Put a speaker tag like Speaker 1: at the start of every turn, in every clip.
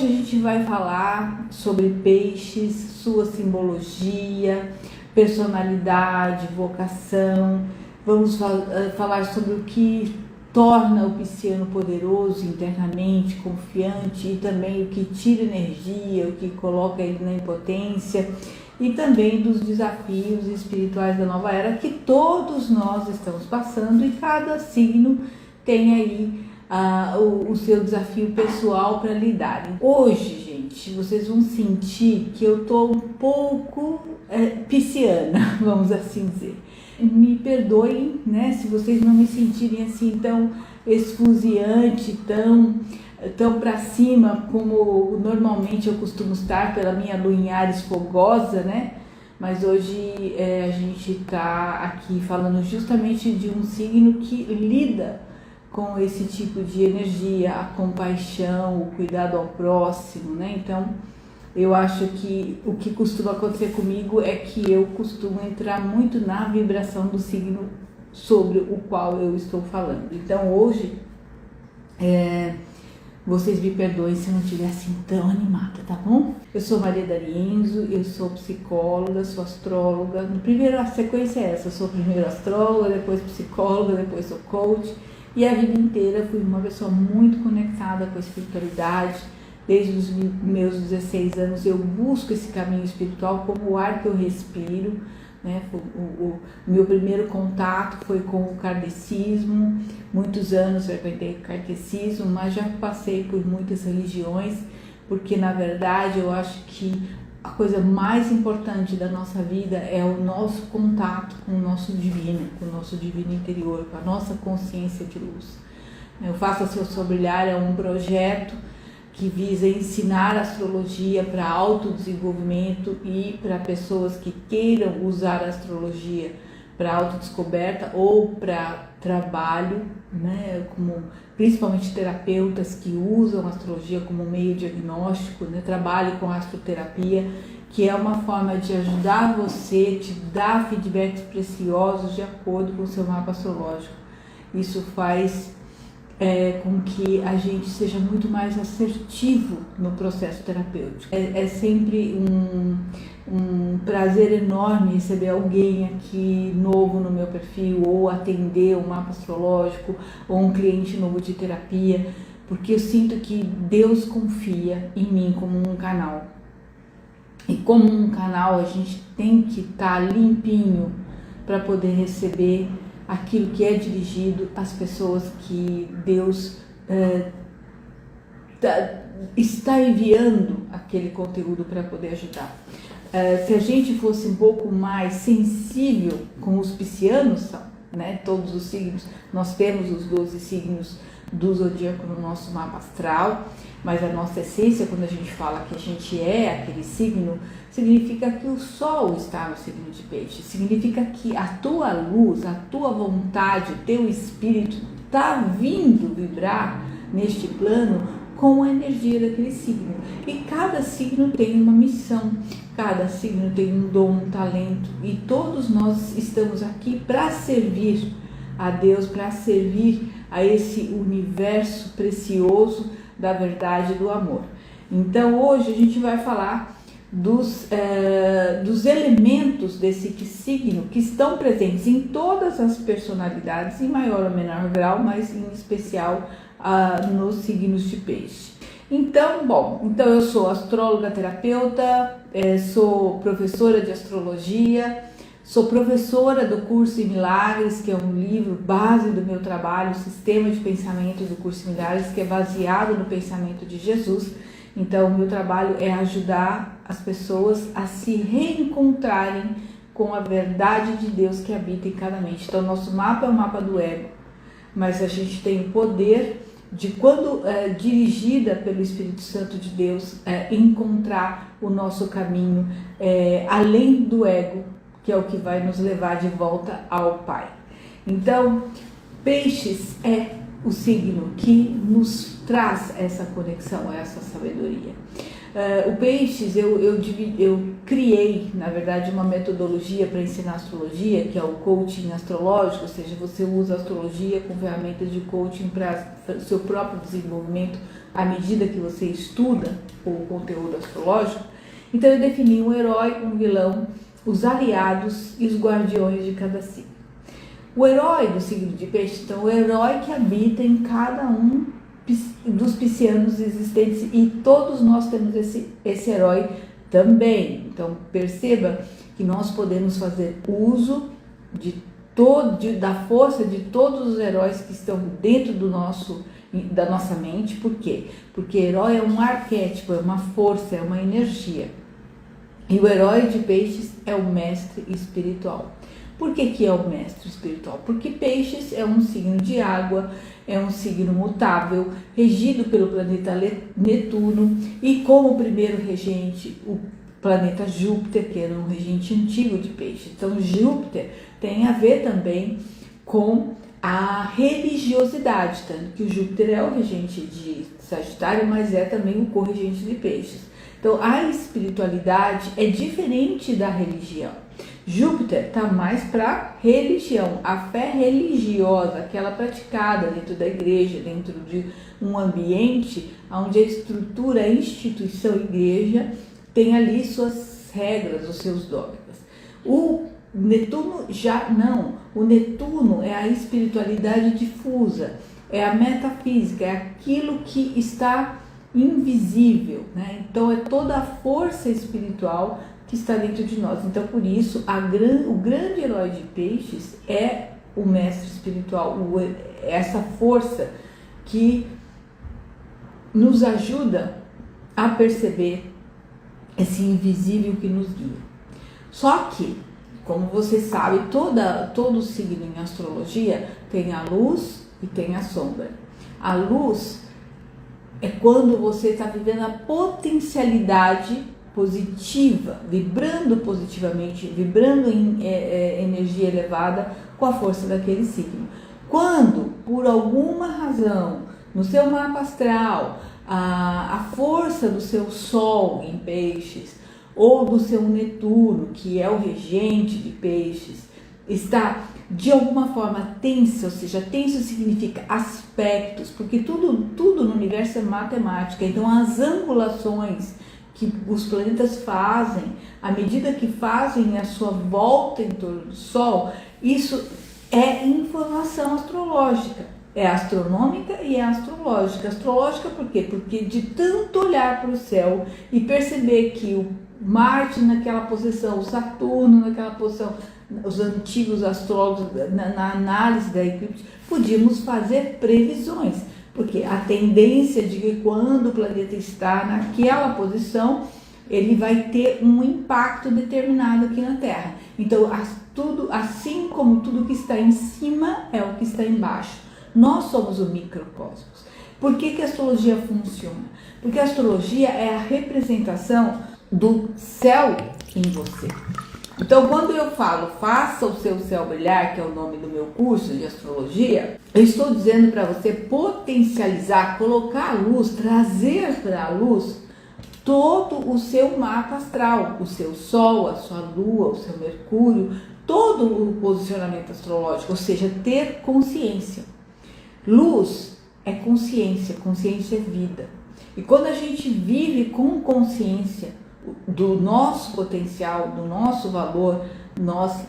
Speaker 1: hoje a gente vai falar sobre peixes, sua simbologia, personalidade, vocação. Vamos falar sobre o que torna o pisciano poderoso internamente, confiante, e também o que tira energia, o que coloca ele na impotência, e também dos desafios espirituais da nova era que todos nós estamos passando, e cada signo tem aí o seu desafio pessoal para lidar. Hoje, gente, vocês vão sentir que eu tô um pouco pisciana, vamos assim dizer. Me perdoem, né, se vocês não me sentirem assim tão esfuziante, tão para cima como normalmente eu costumo estar pela minha lua em Áries fogosa, né? Mas hoje a gente está aqui falando justamente de um signo que lida com esse tipo de energia, a compaixão, o cuidado ao próximo, né? Então, eu acho que o que costuma acontecer comigo é que eu costumo entrar muito na vibração do signo sobre o qual eu estou falando. Então, hoje, vocês me perdoem se eu não estiver assim tão animada, tá bom? Eu sou Maria D'Arienzo, eu sou psicóloga, sou astróloga. No primeiro, a sequência é essa: eu sou primeiro astróloga, depois psicóloga, depois sou coach. E a vida inteira fui uma pessoa muito conectada com a espiritualidade. Desde os meus 16 anos eu busco esse caminho espiritual como o ar que eu respiro, né? O meu primeiro contato foi com o kardecismo. Muitos anos frequentei o kardecismo, mas já passei por muitas religiões, porque na verdade eu acho que a coisa mais importante da nossa vida é o nosso contato com o nosso divino interior, com a nossa consciência de luz. Eu Faça Seu Sol Brilhar é um projeto que visa ensinar astrologia para autodesenvolvimento e para pessoas que queiram usar a astrologia para autodescoberta ou para trabalho, né, como principalmente terapeutas que usam a astrologia como meio diagnóstico, né, trabalho com astroterapia, que é uma forma de ajudar você, te dar feedbacks preciosos de acordo com o seu mapa astrológico. Isso faz com que a gente seja muito mais assertivo no processo terapêutico. É sempre um prazer enorme receber alguém aqui novo no meu perfil, ou atender um mapa astrológico, ou um cliente novo de terapia, porque eu sinto que Deus confia em mim como um canal. E como um canal, a gente tem que estar limpinho para poder receber aquilo que é dirigido às pessoas que Deus está enviando aquele conteúdo para poder ajudar. Se a gente fosse um pouco mais sensível com os piscianos, né, todos os signos, nós temos os 12 signos do zodíaco no nosso mapa astral, mas a nossa essência, quando a gente fala que a gente é aquele signo, significa que o Sol está no signo de Peixe, significa que a tua luz, a tua vontade, o teu espírito está vindo vibrar neste plano com a energia daquele signo. E cada signo tem uma missão, cada signo tem um dom, um talento, e todos nós estamos aqui para servir a Deus, para servir a esse universo precioso da verdade e do amor. Então hoje a gente vai falar dos elementos desse signo que estão presentes em todas as personalidades, em maior ou menor grau, mas em especial nos signos de Peixe. Então eu sou astróloga terapeuta, sou professora de astrologia, sou professora do Curso em Milagres, que é um livro base do meu trabalho, o sistema de pensamento do Curso em Milagres, que é baseado no pensamento de Jesus. Então, o meu trabalho é ajudar as pessoas a se reencontrarem com a verdade de Deus que habita em cada mente. Então, nosso mapa é o mapa do ego, mas a gente tem o poder de, quando dirigida pelo Espírito Santo de Deus, encontrar o nosso caminho além do ego, que é o que vai nos levar de volta ao Pai. Então, Peixes é o signo que nos traz essa conexão, essa sabedoria. O Peixes, eu criei, na verdade, uma metodologia para ensinar astrologia, que é o coaching astrológico, ou seja, você usa a astrologia com ferramentas de coaching para o seu próprio desenvolvimento à medida que você estuda o conteúdo astrológico. Então eu defini um herói, um vilão, os aliados e os guardiões de cada signo. O herói do signo de Peixes, então, o herói que habita em cada um dos piscianos existentes, e todos nós temos esse herói também. Então perceba que nós podemos fazer uso da força de todos os heróis que estão dentro da nossa mente. Por quê? Porque herói é um arquétipo, é uma força, é uma energia. E o herói de Peixes é o mestre espiritual. Por que é o mestre espiritual? Porque Peixes é um signo de água, é um signo mutável, regido pelo planeta Netuno, e como primeiro regente, o planeta Júpiter, que era um regente antigo de Peixes. Então Júpiter tem a ver também com a religiosidade, tanto que o Júpiter é o regente de Sagitário, mas é também o corregente de Peixes. Então a espiritualidade é diferente da religião. Júpiter está mais para religião, a fé religiosa, aquela praticada dentro da igreja, dentro de um ambiente onde a estrutura, a instituição igreja tem ali suas regras, os seus dogmas. O Netuno já não, o Netuno é a espiritualidade difusa, é a metafísica, é aquilo que está invisível, né? Então é toda a força espiritual que está dentro de nós. Então, por isso, o grande herói de Peixes é o mestre espiritual, essa força que nos ajuda a perceber esse invisível que nos guia. Só que, como você sabe, todo signo em astrologia tem a luz e tem a sombra. A luz é quando você está vivendo a potencialidade positiva, vibrando positivamente, vibrando em energia elevada com a força daquele signo. Quando, por alguma razão, no seu mapa astral, a força do seu Sol em Peixes, ou do seu Netuno, que é o regente de Peixes, está de alguma forma tensa, ou seja, tenso significa aspectos, porque tudo no universo é matemática, então as angulações que os planetas fazem, à medida que fazem a sua volta em torno do Sol, isso é informação astrológica, é astronômica e é astrológica. Astrológica por quê? Porque de tanto olhar para o céu e perceber que o Marte naquela posição, o Saturno naquela posição, os antigos astrólogos na análise da eclipse, podíamos fazer previsões. Porque a tendência de que quando o planeta está naquela posição, ele vai ter um impacto determinado aqui na Terra. Então, assim como tudo que está em cima é o que está embaixo. Nós somos o microcosmos. Por que a astrologia funciona? Porque a astrologia é a representação do céu em você. Então, quando eu falo faça o seu céu brilhar, que é o nome do meu curso de astrologia, eu estou dizendo para você potencializar, colocar a luz, trazer para a luz todo o seu mapa astral, o seu Sol, a sua Lua, o seu Mercúrio, todo o posicionamento astrológico, ou seja, ter consciência. Luz é consciência, consciência é vida. E quando a gente vive com consciência do nosso potencial, do nosso valor, nós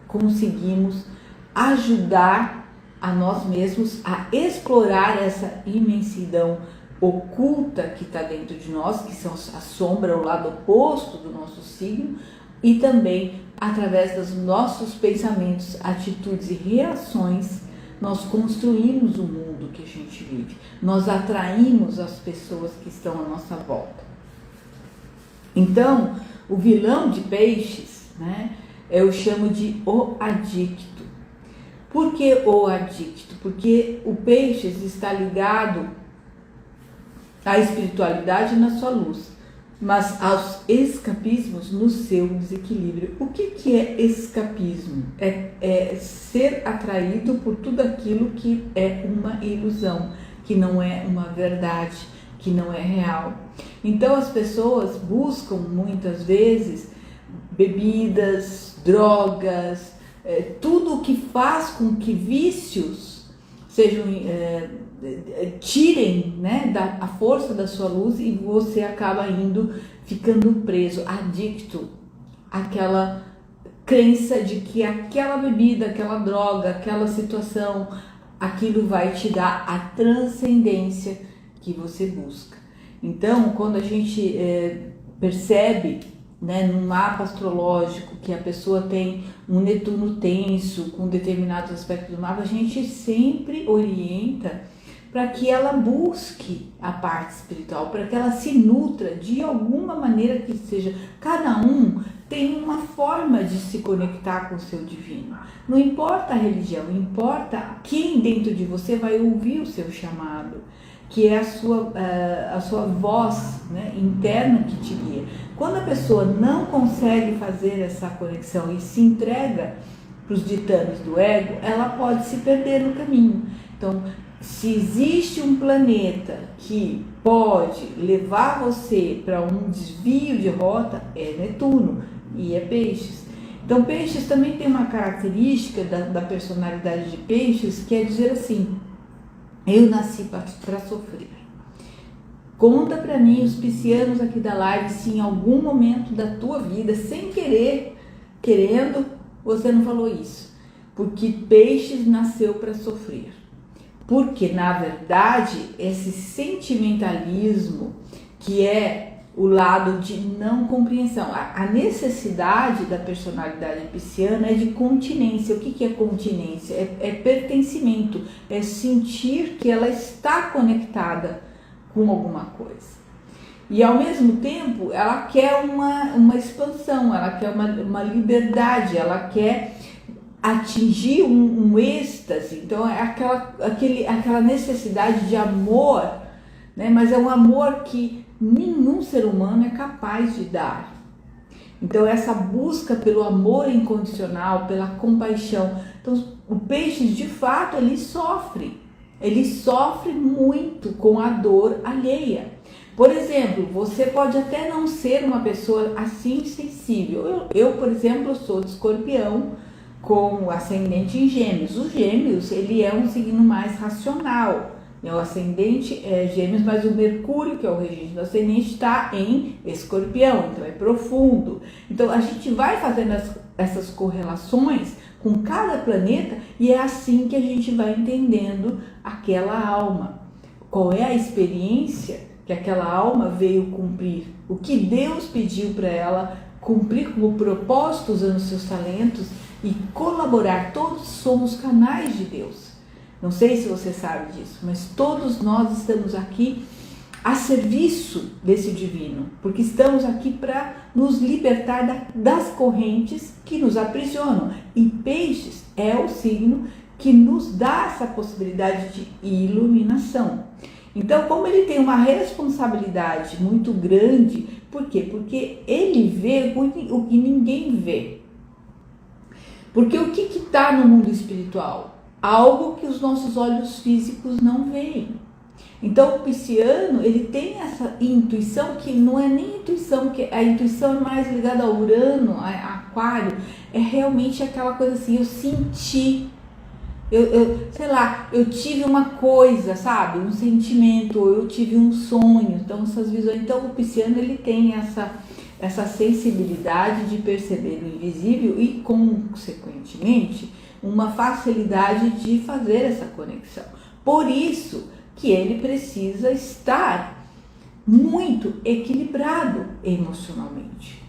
Speaker 1: conseguimos ajudar a nós mesmos a explorar essa imensidão oculta que está dentro de nós, que são a sombra, o lado oposto do nosso signo, e também através dos nossos pensamentos, atitudes e reações, nós construímos o mundo que a gente vive, nós atraímos as pessoas que estão à nossa volta. Então, o vilão de Peixes, né, eu chamo de o adicto. Por que o adicto? Porque o Peixes está ligado à espiritualidade na sua luz, mas aos escapismos no seu desequilíbrio. O que é escapismo? É ser atraído por tudo aquilo que é uma ilusão, que não é uma verdade, que não é real. Então as pessoas buscam muitas vezes bebidas, drogas, tudo o que faz com que vícios sejam tirem, né, a força da sua luz, e você acaba ficando preso, adicto àquela crença de que aquela bebida, aquela droga, aquela situação, aquilo vai te dar a transcendência que você busca. Então, quando a gente percebe, né, num mapa astrológico que a pessoa tem um Netuno tenso com determinados aspectos do mapa, a gente sempre orienta para que ela busque a parte espiritual, para que ela se nutra de alguma maneira que seja. Cada um tem uma forma de se conectar com o seu divino. Não importa a religião, importa quem dentro de você vai ouvir o seu chamado, que é a sua voz, né, interna que te guia. Quando a pessoa não consegue fazer essa conexão e se entrega para os ditames do ego, ela pode se perder no caminho. Então, se existe um planeta que pode levar você para um desvio de rota, é Netuno e é Peixes. Então, Peixes também tem uma característica da personalidade de Peixes, que é dizer assim: eu nasci para sofrer. Conta para mim, os piscianos aqui da live, se em algum momento da tua vida, sem querer, querendo, você não falou isso. Porque Peixes nasceu para sofrer. Porque, na verdade, esse sentimentalismo, que é o lado de não compreensão, a necessidade da personalidade pisciana é de continência. O que é continência? É pertencimento, é sentir que ela está conectada com alguma coisa. E, ao mesmo tempo, ela quer uma expansão, ela quer uma liberdade, ela quer atingir um êxtase. Então é aquela necessidade de amor, né? Mas é um amor que nenhum ser humano é capaz de dar. Então essa busca pelo amor incondicional, pela compaixão. Então o Peixes, de fato, ele sofre muito com a dor alheia. Por exemplo, você pode até não ser uma pessoa assim sensível. Eu, por exemplo, sou de Escorpião, com ascendente em Gêmeos. Os Gêmeos, ele é um signo mais racional, né? O ascendente é Gêmeos, mas o Mercúrio, que é o regente do ascendente, está em Escorpião, então é profundo. Então a gente vai fazendo essas correlações com cada planeta, e é assim que a gente vai entendendo aquela alma. Qual é a experiência que aquela alma veio cumprir? O que Deus pediu para ela cumprir como propósito, usando seus talentos e colaborar. Todos somos canais de Deus. Não sei se você sabe disso, mas todos nós estamos aqui a serviço desse divino, porque estamos aqui para nos libertar das correntes que nos aprisionam. E Peixes é o signo que nos dá essa possibilidade de iluminação. Então, como ele tem uma responsabilidade muito grande, por quê? Porque ele vê o que ninguém vê. Porque o que está no mundo espiritual? Algo que os nossos olhos físicos não veem. Então o pisciano, ele tem essa intuição, que não é nem intuição, que a intuição é mais ligada a Urano, a Aquário, é realmente aquela coisa assim: eu senti, sei lá, eu tive uma coisa, sabe, um sentimento, ou eu tive um sonho. Então essas visões, então o pisciano, ele tem essa sensibilidade de perceber o invisível e, consequentemente, uma facilidade de fazer essa conexão. Por isso que ele precisa estar muito equilibrado emocionalmente.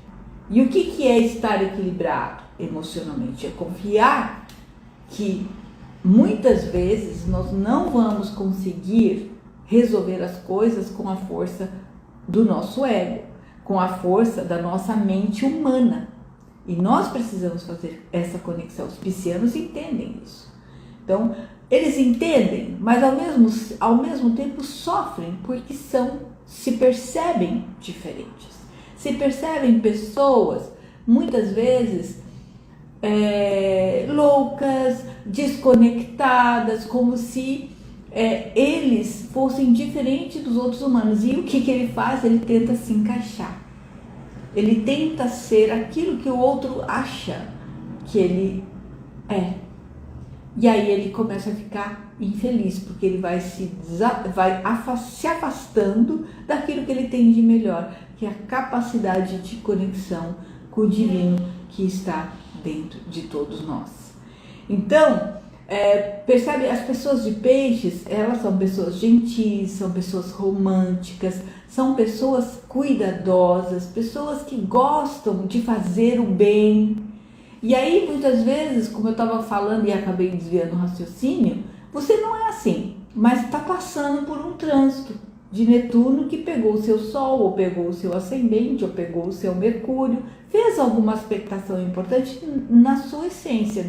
Speaker 1: E o que é estar equilibrado emocionalmente? É confiar que muitas vezes nós não vamos conseguir resolver as coisas com a força do nosso ego, com a força da nossa mente humana. E nós precisamos fazer essa conexão. Os piscianos entendem isso. Então, eles entendem, mas ao mesmo tempo sofrem, porque se percebem diferentes. Se percebem pessoas, muitas vezes, loucas, desconectadas, como se eles fossem diferentes dos outros humanos. E o que ele faz? Ele tenta se encaixar. Ele tenta ser aquilo que o outro acha que ele é. E aí ele começa a ficar infeliz, porque ele vai se afastando daquilo que ele tem de melhor, que é a capacidade de conexão com o divino que está dentro de todos nós. Então, percebe, as pessoas de peixes, elas são pessoas gentis, são pessoas românticas, são pessoas cuidadosas, pessoas que gostam de fazer o bem. E aí, muitas vezes, como eu estava falando e acabei desviando o raciocínio, você não é assim, mas está passando por um trânsito de Netuno que pegou o seu Sol, ou pegou o seu ascendente, ou pegou o seu Mercúrio, fez alguma aspectação importante na sua essência,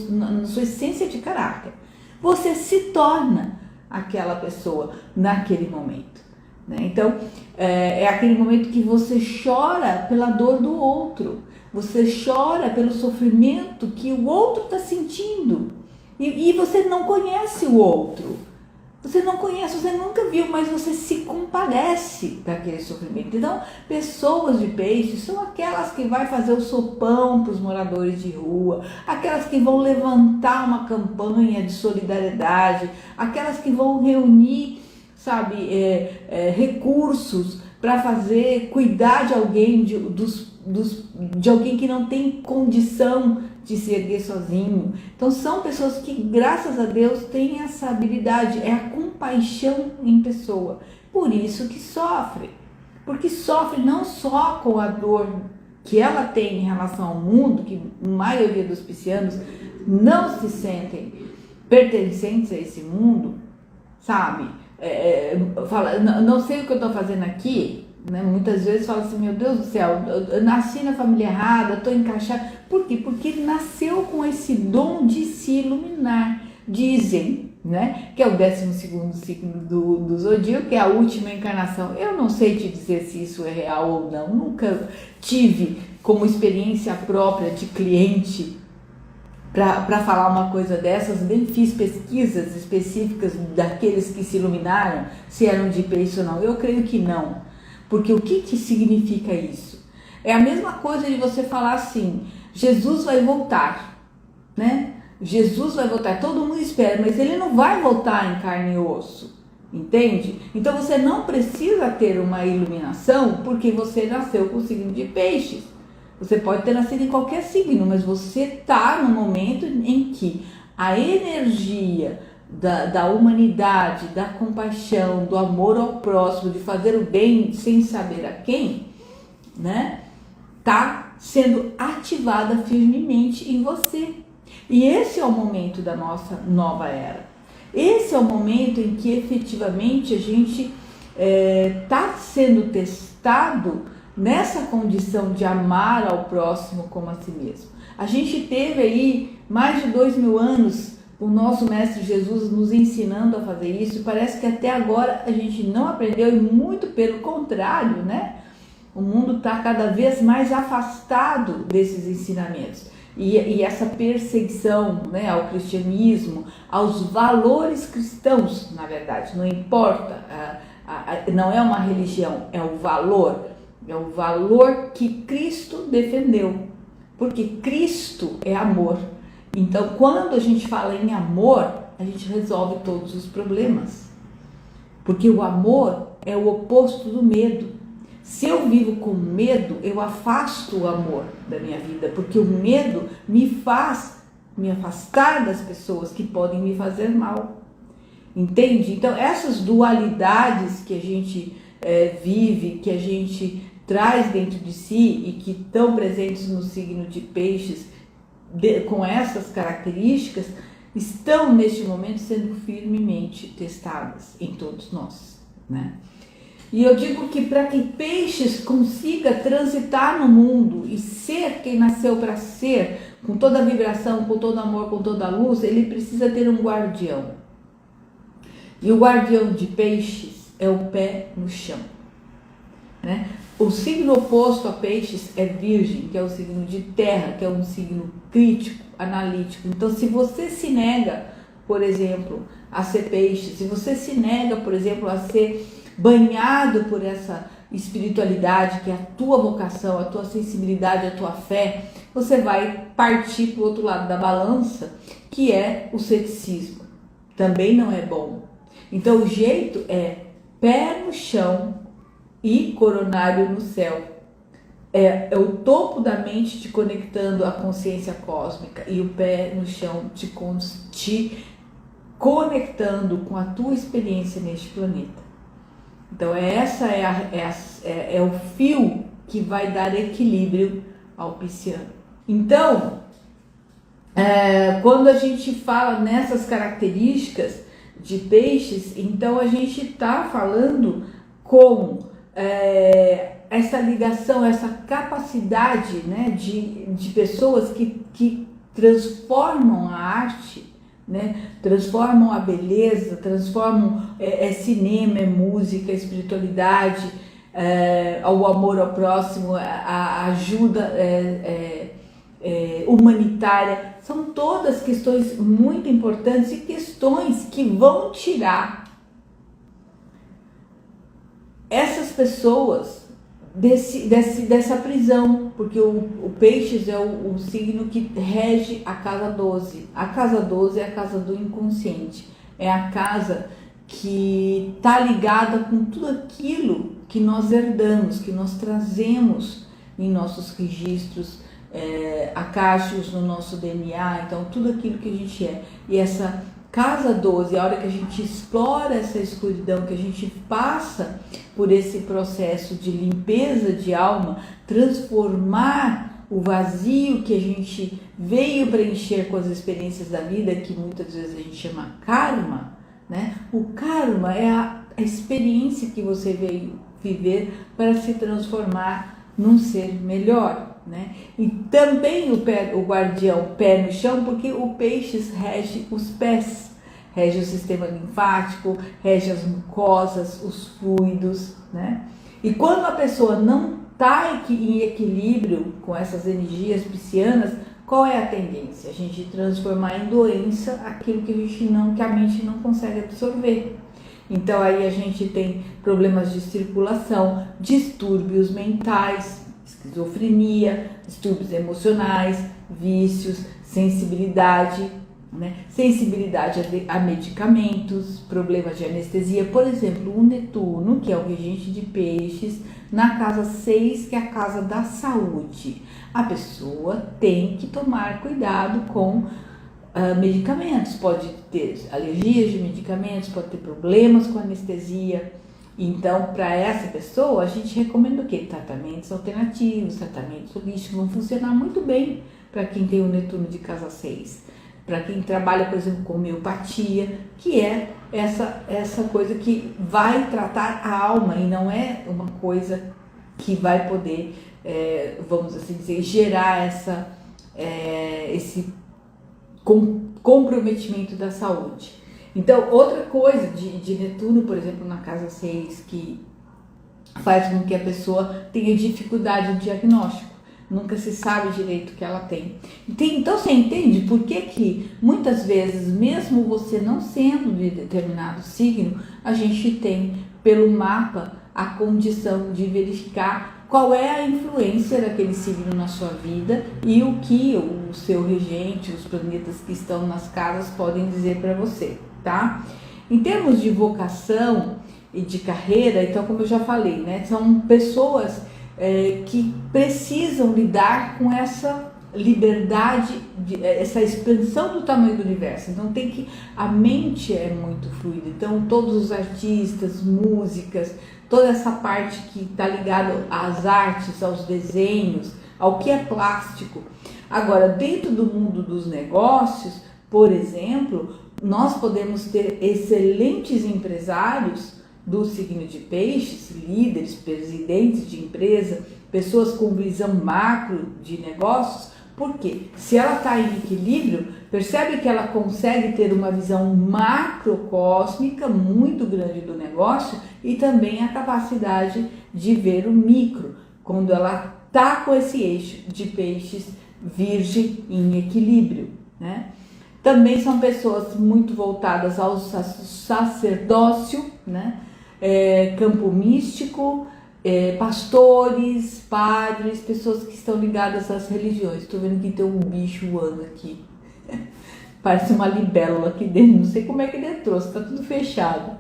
Speaker 1: na sua essência de caráter. Você se torna aquela pessoa naquele momento, né? Então, é aquele momento que você chora pela dor do outro, você chora pelo sofrimento que o outro está sentindo, e você não conhece o outro. Você não conhece, você nunca viu, mas você se compadece daquele sofrimento. Então, pessoas de peixes são aquelas que vai fazer o sopão para os moradores de rua, aquelas que vão levantar uma campanha de solidariedade, aquelas que vão reunir, sabe, recursos para cuidar de alguém, de alguém que não tem condição de se erguer sozinho. Então são pessoas que, graças a Deus, têm essa habilidade, é a compaixão em pessoa. Por isso que sofre, porque sofre não só com a dor que ela tem em relação ao mundo, que a maioria dos piscianos não se sentem pertencentes a esse mundo, sabe? Fala, não sei o que eu estou fazendo aqui, né? Muitas vezes fala assim, meu Deus do céu, eu nasci na família errada, estou encaixada. Por quê? Porque ele nasceu com esse dom de se iluminar. Dizem, né, que é o 12º signo do zodíaco, que é a última encarnação. Eu não sei te dizer se isso é real ou não, nunca tive como experiência própria de cliente para falar uma coisa dessas, nem fiz pesquisas específicas daqueles que se iluminaram, se eram de peixe ou não. Eu creio que não, porque o que significa isso? É a mesma coisa de você falar assim, Jesus vai voltar, né? Jesus vai voltar, todo mundo espera, mas ele não vai voltar em carne e osso, entende? Então você não precisa ter uma iluminação porque você nasceu com o signo de peixes. Você pode ter nascido em qualquer signo, mas você está no momento em que a energia da humanidade, da compaixão, do amor ao próximo, de fazer o bem sem saber a quem, né, está sendo ativada firmemente em você. E esse é o momento da nossa nova era. Esse é o momento em que efetivamente a gente está sendo testado nessa condição de amar ao próximo como a si mesmo. A gente teve aí mais de 2000 anos o nosso Mestre Jesus nos ensinando a fazer isso, e parece que até agora a gente não aprendeu, e muito pelo contrário, né? O mundo está cada vez mais afastado desses ensinamentos. E essa perseguição, né, ao cristianismo, aos valores cristãos, na verdade, não importa, não é uma religião, é o valor que Cristo defendeu, porque Cristo é amor. Então, quando a gente fala em amor, a gente resolve todos os problemas, porque o amor é o oposto do medo. Se eu vivo com medo, eu afasto o amor da minha vida, porque o medo me faz me afastar das pessoas que podem me fazer mal, entende? Então, essas dualidades que a gente vive, que a gente traz dentro de si e que estão presentes no signo de peixes, com essas características, estão neste momento sendo firmemente testadas em todos nós, né? E eu digo que para que peixes consiga transitar no mundo e ser quem nasceu para ser, com toda a vibração, com todo amor, com toda a luz, ele precisa ter um guardião. E o guardião de peixes é o pé no chão, né? O signo oposto a peixes é Virgem, que é o signo de terra, que é um signo crítico, analítico. Então, se você se nega por exemplo, a ser peixe, se você se nega, por exemplo, a ser banhado por essa espiritualidade, que é a tua vocação, a tua sensibilidade, a tua fé, você vai partir para o outro lado da balança, que é o ceticismo. Também não é bom. Então o jeito é pé no chão e coronário no céu. É o topo da mente te conectando à consciência cósmica e o pé no chão te conectando com a tua experiência neste planeta. Então essa é o fio que vai dar equilíbrio ao pisciano. Então, quando a gente fala nessas características de peixes, então a gente está falando com essa ligação, essa capacidade, né, de pessoas que transformam a arte, né, transformam a beleza, transformam cinema, música, espiritualidade, o amor ao próximo, a ajuda humanitária. São todas questões muito importantes e questões que vão tirar essas pessoas dessa prisão, porque o Peixes é o signo que rege a casa 12. A casa 12 é a casa do inconsciente, é a casa que está ligada com tudo aquilo que nós herdamos, que nós trazemos em nossos registros acásticos, no nosso DNA, então tudo aquilo que a gente é. E essa casa 12, a hora que a gente explora essa escuridão, que a gente passa por esse processo de limpeza de alma, transformar o vazio que a gente veio preencher com as experiências da vida, que muitas vezes a gente chama karma, né? O karma é a experiência que você veio viver para se transformar num ser melhor, né? E também o guardião pé no chão, porque o Peixes rege os pés, rege o sistema linfático, rege as mucosas, os fluidos, né? E quando a pessoa não está em equilíbrio com essas energias piscianas, qual é a tendência? A gente transformar em doença aquilo que a mente não consegue absorver. Então aí a gente tem problemas de circulação, distúrbios mentais, esquizofrenia, distúrbios emocionais, vícios, sensibilidade, né? Sensibilidade a medicamentos, problemas de anestesia. Por exemplo, o Netuno, que é o regente de Peixes, na casa 6, que é a casa da saúde. A pessoa tem que tomar cuidado com medicamentos, pode ter alergias de medicamentos, pode ter problemas com anestesia. Então, para essa pessoa, a gente recomenda o quê? Tratamentos alternativos, tratamentos holísticos, vão funcionar muito bem para quem tem o Netuno de casa 6. Para quem trabalha, por exemplo, com homeopatia, que é essa coisa que vai tratar a alma e não é uma coisa que vai poder, vamos assim dizer, gerar esse comprometimento da saúde. Então, outra coisa de Netuno, por exemplo, na casa 6, que faz com que a pessoa tenha dificuldade no diagnóstico. Nunca se sabe direito o que ela tem. Então, você entende por que muitas vezes, mesmo você não sendo de determinado signo, a gente tem, pelo mapa, a condição de verificar qual é a influência daquele signo na sua vida e o que o seu regente, os planetas que estão nas casas podem dizer para você, tá? Em termos de vocação e de carreira, então, como eu já falei, né, são pessoas que precisam lidar com essa liberdade, essa expansão do tamanho do universo. Então a mente é muito fluida. Então todos os artistas, músicas, toda essa parte que está ligada às artes, aos desenhos, ao que é plástico. Agora, dentro do mundo dos negócios, por exemplo, nós podemos ter excelentes empresários do signo de Peixes, líderes, presidentes de empresa, pessoas com visão macro de negócios, porque se ela está em equilíbrio, percebe que ela consegue ter uma visão macrocósmica muito grande do negócio e também a capacidade de ver o micro, quando ela está com esse eixo de Peixes Virgem em equilíbrio, né? Também são pessoas muito voltadas ao sacerdócio, né? Campo místico, pastores, padres, pessoas que estão ligadas às religiões. Estou vendo que tem um bicho voando aqui. Parece uma libélula aqui dentro. Não sei como é que ele entrou, está tudo fechado.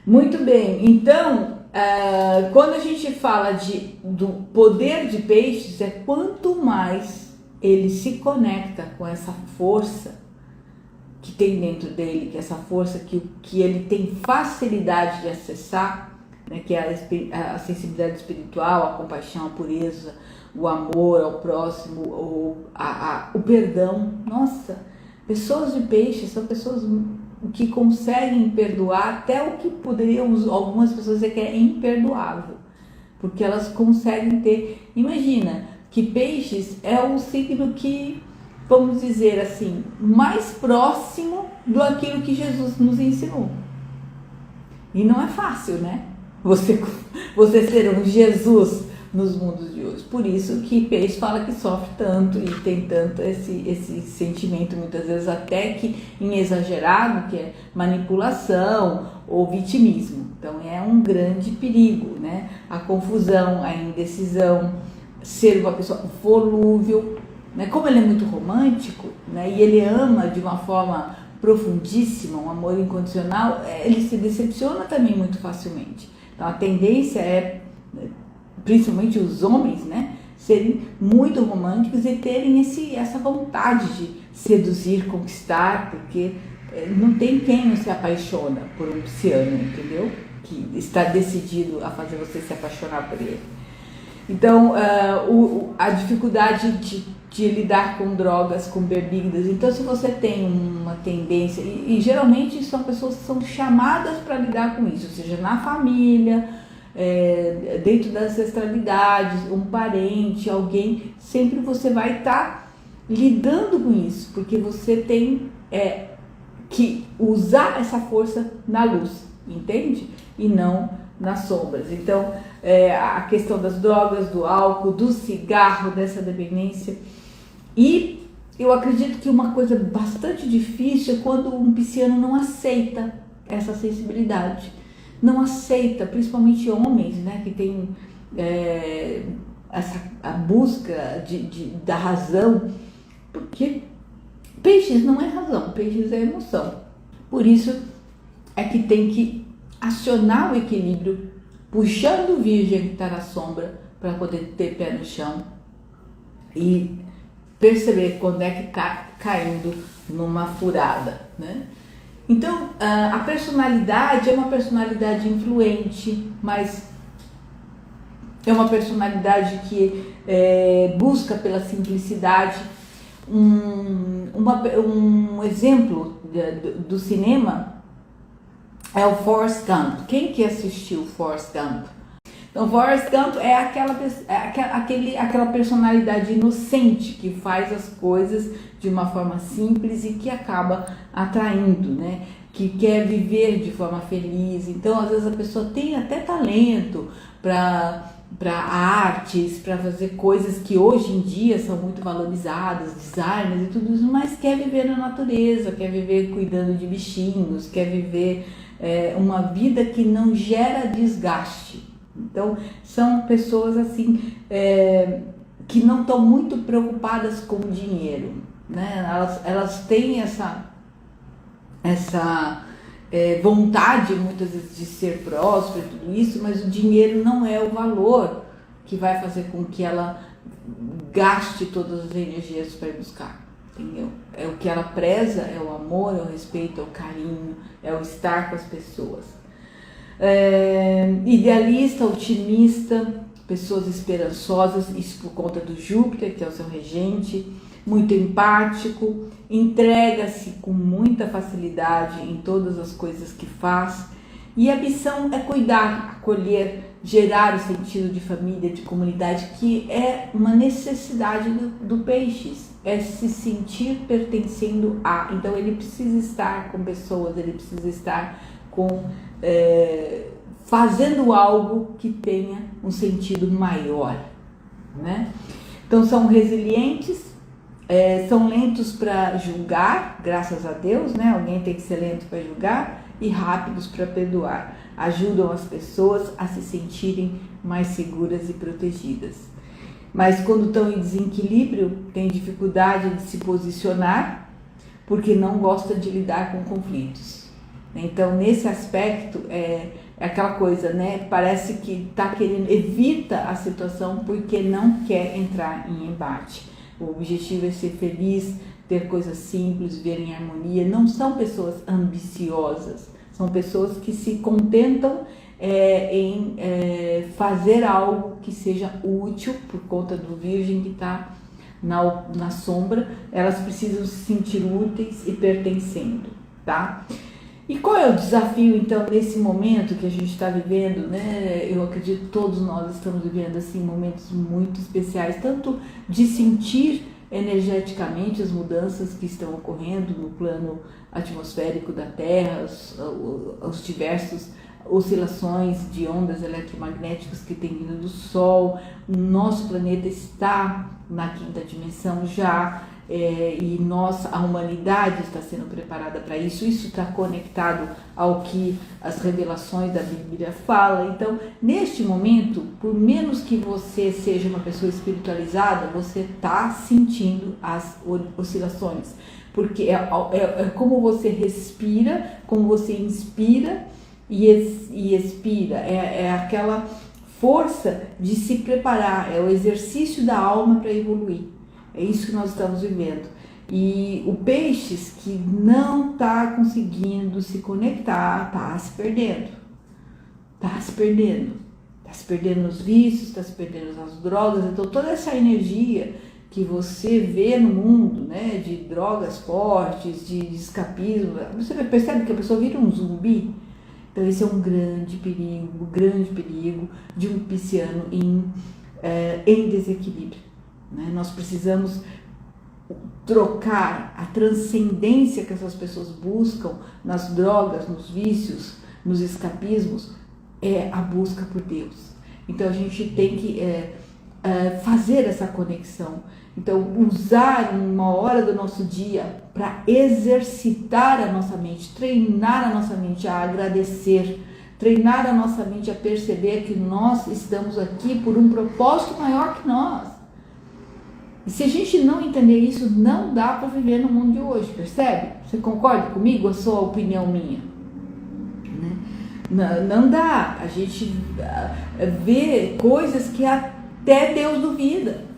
Speaker 1: Muito bem, então, quando a gente fala do poder de Peixes, quanto mais ele se conecta com essa força que tem dentro dele, que essa força que ele tem facilidade de acessar, né, que é a sensibilidade espiritual, a compaixão, a pureza, o amor ao próximo, o perdão. Nossa, pessoas de Peixes são pessoas que conseguem perdoar até o que poderiam algumas pessoas dizer que é imperdoável, porque elas conseguem ter. Imagina que Peixes é um signo que, vamos dizer assim, mais próximo do aquilo que Jesus nos ensinou. E não é fácil, né? Você ser um Jesus nos mundos de hoje. Por isso que Peixe fala que sofre tanto e tem tanto esse sentimento, muitas vezes até que em exagerado, que é manipulação ou vitimismo. Então é um grande perigo, né? A confusão, a indecisão, ser uma pessoa volúvel, né? Como ele é muito romântico, né? E ele ama de uma forma profundíssima, um amor incondicional, ele se decepciona também muito facilmente. Então a tendência é, principalmente os homens, né, serem muito românticos e terem essa vontade de seduzir, conquistar, porque não tem quem não se apaixona por um pisciano, entendeu? Que está decidido a fazer você se apaixonar por ele. Então, a dificuldade de lidar com drogas, com bebidas. Então, se você tem uma tendência, e geralmente são pessoas que são chamadas para lidar com isso, ou seja, na família, dentro das ancestralidades, um parente, alguém, sempre você vai estar lidando com isso, porque você tem que usar essa força na luz, entende? E não nas sombras. Então, a questão das drogas, do álcool, do cigarro, dessa dependência. E eu acredito que uma coisa bastante difícil é quando um pisciano não aceita essa sensibilidade. Não aceita, principalmente homens, né, que tem a busca da razão, porque Peixes não é razão, Peixes é emoção. Por isso é que tem que acionar o equilíbrio, puxando o Virgem que está na sombra, para poder ter pé no chão e perceber quando é que está caindo numa furada, né? Então, a personalidade é uma personalidade influente, mas é uma personalidade que busca pela simplicidade. Um exemplo do cinema é o Forrest Gump. Quem que assistiu Forrest Gump? Então, Forrest Gump é aquela personalidade inocente que faz as coisas de uma forma simples e que acaba atraindo, né? Que quer viver de forma feliz. Então, às vezes a pessoa tem até talento para artes, para fazer coisas que hoje em dia são muito valorizadas, designers e tudo isso, mas quer viver na natureza, quer viver cuidando de bichinhos, quer viver uma vida que não gera desgaste. Então, são pessoas assim que não estão muito preocupadas com o dinheiro, né? Elas têm essa vontade muitas vezes de ser próspera e tudo isso, mas o dinheiro não é o valor que vai fazer com que ela gaste todas as energias para ir buscar, entendeu? É o que ela preza, é o amor, é o respeito, é o carinho, é o estar com as pessoas. Idealista, otimista, pessoas esperançosas, isso por conta do Júpiter, que é o seu regente, muito empático, entrega-se com muita facilidade em todas as coisas que faz, e a missão é cuidar, acolher, gerar o sentido de família, de comunidade, que é uma necessidade do Peixes, é se sentir pertencendo a. Então ele precisa estar com pessoas, ele precisa estar fazendo algo que tenha um sentido maior, né? Então são resilientes, são lentos para julgar, graças a Deus, né? Alguém tem que ser lento para julgar, e rápidos para perdoar. Ajudam as pessoas a se sentirem mais seguras e protegidas. Mas quando estão em desequilíbrio, têm dificuldade de se posicionar, porque não gostam de lidar com conflitos. Então, nesse aspecto, é aquela coisa, né? Parece que está querendo, evita a situação porque não quer entrar em embate. O objetivo é ser feliz, ter coisas simples, viver em harmonia. Não são pessoas ambiciosas, são pessoas que se contentam em fazer algo que seja útil, por conta do virgem que está na sombra. Elas precisam se sentir úteis e pertencendo, tá? E qual é o desafio, então, nesse momento que a gente está vivendo, né? Eu acredito que todos nós estamos vivendo, assim, momentos muito especiais, tanto de sentir energeticamente as mudanças que estão ocorrendo no plano atmosférico da Terra, os diversos oscilações de ondas eletromagnéticas que tem vindo do Sol. Nosso planeta está na quinta dimensão já, e a humanidade está sendo preparada para isso. Isso está conectado ao que as revelações da Bíblia falam. Então, neste momento, por menos que você seja uma pessoa espiritualizada, você está sentindo as oscilações, porque é como você respira, como você inspira e expira. É aquela força de se preparar, é o exercício da alma para evoluir. É isso que nós estamos vivendo. E o Peixes, que não está conseguindo se conectar, está se perdendo. Está se perdendo. Está se perdendo nos vícios, está se perdendo nas drogas. Então, toda essa energia que você vê no mundo, né, de drogas fortes, de escapismo, você percebe que a pessoa vira um zumbi. Então, esse é um grande perigo de um pisciano em desequilíbrio. Nós precisamos trocar a transcendência que essas pessoas buscam nas drogas, nos vícios, nos escapismos, é a busca por Deus. Então a gente tem que fazer essa conexão. Então, usar uma hora do nosso dia para exercitar a nossa mente, treinar a nossa mente a agradecer, treinar a nossa mente a perceber que nós estamos aqui por um propósito maior que nós. E se a gente não entender isso, não dá para viver no mundo de hoje, percebe? Você concorda comigo? A sua opinião minha? Né? Não dá. A gente vê coisas que até Deus duvida.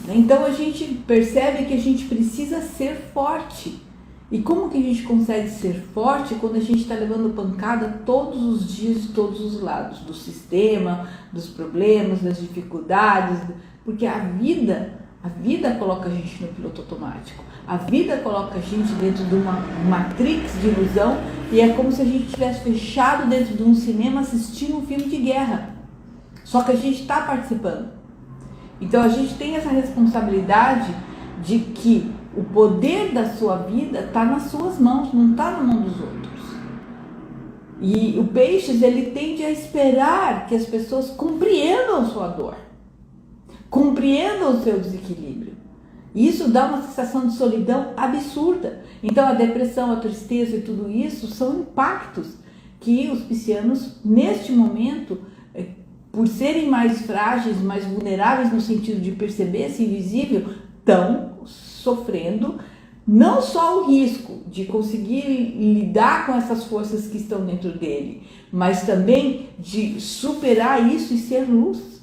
Speaker 1: Então a gente percebe que a gente precisa ser forte. E como que a gente consegue ser forte quando a gente está levando pancada todos os dias de todos os lados? Do sistema, dos problemas, das dificuldades. Porque a vida coloca a gente no piloto automático. A vida coloca a gente dentro de uma matrix de ilusão, e é como se a gente estivesse fechado dentro de um cinema assistindo um filme de guerra. Só que a gente está participando. Então a gente tem essa responsabilidade de que o poder da sua vida está nas suas mãos, não está na mão dos outros. E o Peixes, ele tende a esperar que as pessoas compreendam a sua dor, compreendam o seu desequilíbrio. E isso dá uma sensação de solidão absurda. Então a depressão, a tristeza e tudo isso são impactos que os piscianos, neste momento, por serem mais frágeis, mais vulneráveis no sentido de perceber esse invisível, estão sofrendo não só o risco de conseguir lidar com essas forças que estão dentro dele, mas também de superar isso e ser luz.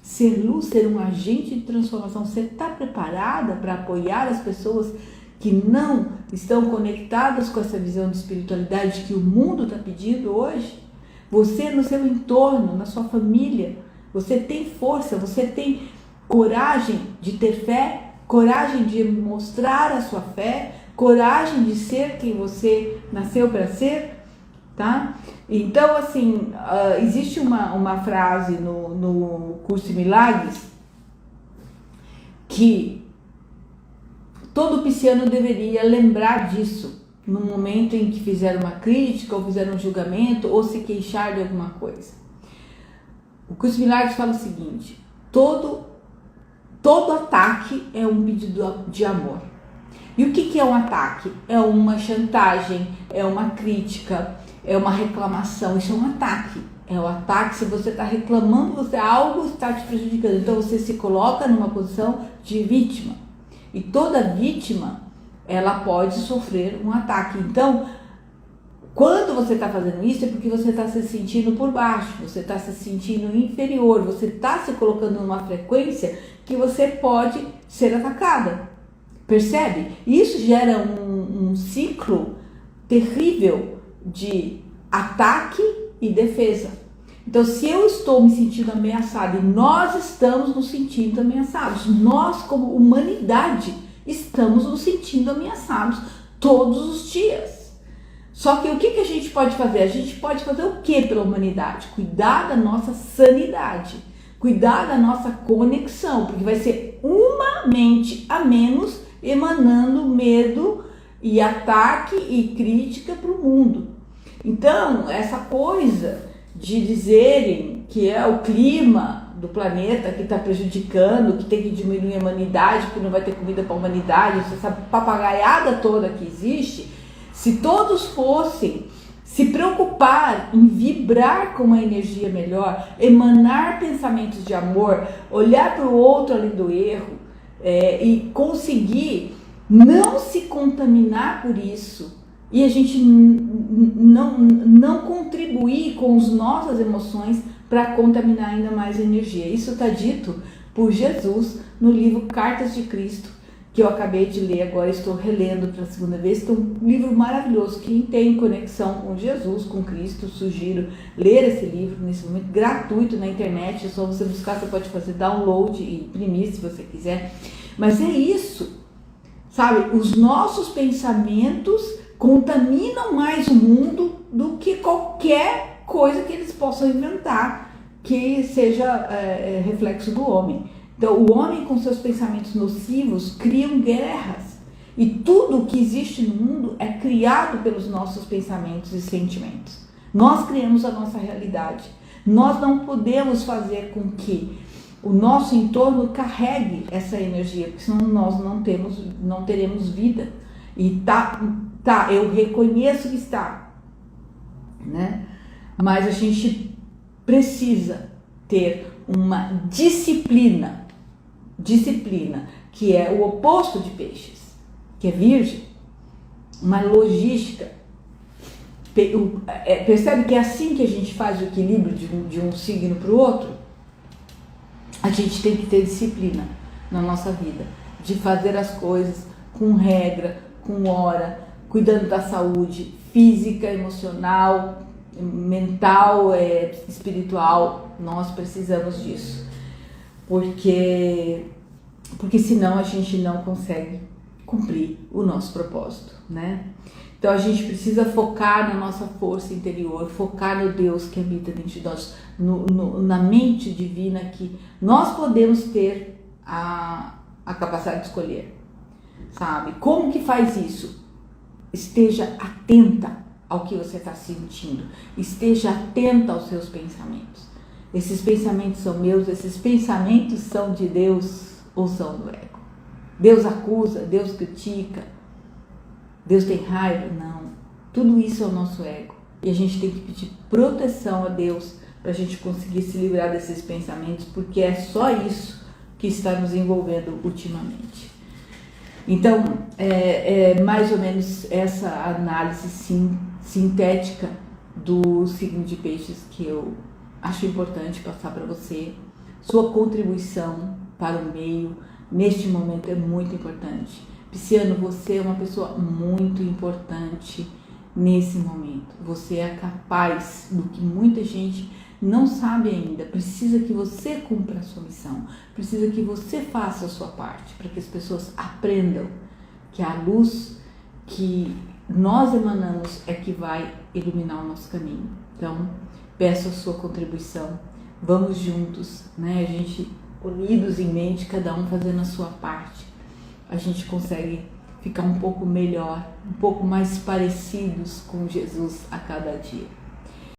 Speaker 1: Ser luz, ser um agente de transformação. Você está preparada para apoiar as pessoas que não estão conectadas com essa visão de espiritualidade que o mundo está pedindo hoje? Você no seu entorno, na sua família, você tem força, você tem coragem de ter fé, coragem de mostrar a sua fé, coragem de ser quem você nasceu para ser, tá? Então, assim, existe uma frase no Curso de Milagres que todo pisciano deveria lembrar disso no momento em que fizer uma crítica ou fizer um julgamento ou se queixar de alguma coisa. O Curso de Milagres fala o seguinte: todo todo ataque é um pedido de amor. E o que é um ataque? É uma chantagem, é uma crítica, é uma reclamação. Isso é um ataque. É o ataque se você está reclamando, algo está te prejudicando. Então você se coloca numa posição de vítima. E toda vítima, ela pode sofrer um ataque. Então, quando você está fazendo isso, é porque você está se sentindo por baixo, você está se sentindo inferior, você está se colocando numa frequência que você pode ser atacada. Percebe? Isso gera um ciclo terrível de ataque e defesa. Então, se eu estou me sentindo ameaçada e nós estamos nos sentindo ameaçados, nós como humanidade estamos nos sentindo ameaçados todos os dias. Só que o que a gente pode fazer? A gente pode fazer o que pela humanidade? Cuidar da nossa sanidade, cuidar da nossa conexão, porque vai ser uma mente a menos emanando medo e ataque e crítica para o mundo. Então, essa coisa de dizerem que é o clima do planeta que está prejudicando, que tem que diminuir a humanidade, que não vai ter comida para a humanidade, essa papagaiada toda que existe, se todos fossem se preocupar em vibrar com uma energia melhor, emanar pensamentos de amor, olhar para o outro além do erro e conseguir não se contaminar por isso, e a gente não contribuir com as nossas emoções para contaminar ainda mais a energia. Isso está dito por Jesus no livro Cartas de Cristo, que eu acabei de ler agora, estou relendo pela segunda vez. Então, um livro maravilhoso. Quem tem conexão com Jesus, com Cristo, sugiro ler esse livro nesse momento, gratuito na internet. É só você buscar, você pode fazer download e imprimir se você quiser. Mas é isso, sabe? Os nossos pensamentos contaminam mais o mundo do que qualquer coisa que eles possam inventar que seja reflexo do homem. Então, o homem com seus pensamentos nocivos criam guerras. E tudo que existe no mundo é criado pelos nossos pensamentos e sentimentos. Nós criamos a nossa realidade. Nós não podemos fazer com que o nosso entorno carregue essa energia, porque senão nós não teremos vida. E eu reconheço que está, né? Mas a gente precisa ter uma disciplina, que é o oposto de peixes, que é virgem, uma logística. Percebe que é assim que a gente faz o equilíbrio de um signo para o outro? A gente tem que ter disciplina na nossa vida, de fazer as coisas com regra, com hora, cuidando da saúde física, emocional, mental, espiritual. Nós precisamos disso, porque senão a gente não consegue cumprir o nosso propósito, né? Então a gente precisa focar na nossa força interior, focar no Deus que habita dentro de nós, na mente divina, que nós podemos ter a capacidade de escolher, sabe? Como que faz isso? Esteja atenta ao que você está sentindo, esteja atenta aos seus pensamentos. Esses pensamentos são meus, esses pensamentos são de Deus ou são do ego? Deus acusa, Deus critica, Deus tem raiva? Não. Tudo isso é o nosso ego. E a gente tem que pedir proteção a Deus para a gente conseguir se livrar desses pensamentos, porque é só isso que está nos envolvendo ultimamente. Então, mais ou menos essa análise sintética do signo de peixes que eu acho importante passar para você. Sua contribuição para o meio neste momento é muito importante. Pisciano, você é uma pessoa muito importante nesse momento. Você é capaz do que muita gente não sabe ainda. Precisa que você cumpra a sua missão. Precisa que você faça a sua parte para que as pessoas aprendam que a luz que nós emanamos é que vai iluminar o nosso caminho. Então, peço a sua contribuição. Vamos juntos, né? A gente unidos em mente, cada um fazendo a sua parte, a gente consegue ficar um pouco melhor, um pouco mais parecidos com Jesus a cada dia.